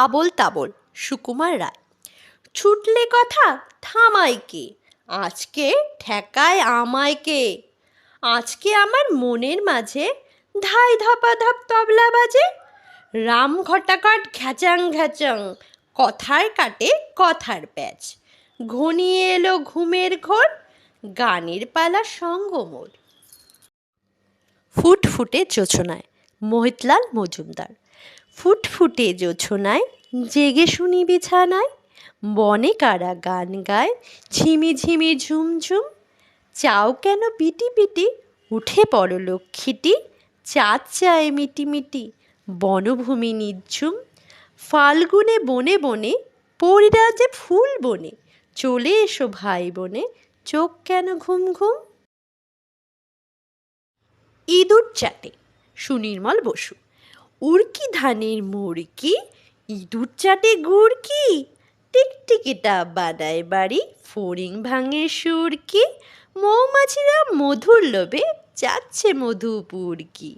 আবোল তাবোল সুকুমার রায়। ছুটলে কথা থামায় কে, আজকে ঠেকায় আমায় কে? আজকে আমার মনের মাঝে ধাই ধাপা ধাপ তবলা বাজে। রাম ঘটাঘট ঘ্যাচাং ঘ্যাচাং, কথায় কাটে কথার প্যাচ। ঘনিয়ে এলো ঘুমের ঘোর, গানের পালা সঙ্গ মোর। ফুটফুটে জোছনায় মোহিতলাল মজুমদার। ফুটফুটে জোছনায় জেগে শুনি বিছানায়, বনে কারা গান গায় ঝিমি ঝিমি ঝুমঝুম। চাও কেন পিটি পিটি, উঠে পড়ো লক্ষ্মীটি। চাঁদ চায় মিটি মিটি, বনভূমি নিঝুম। ফাল্গুনে বনে বনে, পরিরা যে ফুল বনে। চলে এসো ভাই বোনে, চোখ কেন ঘুম ঘুম। ইঁদুর চাটে সুনির্মল বসু। উড়কি ধানের মুড়কি, ইঁদুর চাটে গুড়কি। টিকটিকিটা বানায় বাড়ি, ফড়িং ভাঙে সুরকি। মৌমাছিরা মধুর লোভে যাচ্ছে মধুপুরকি।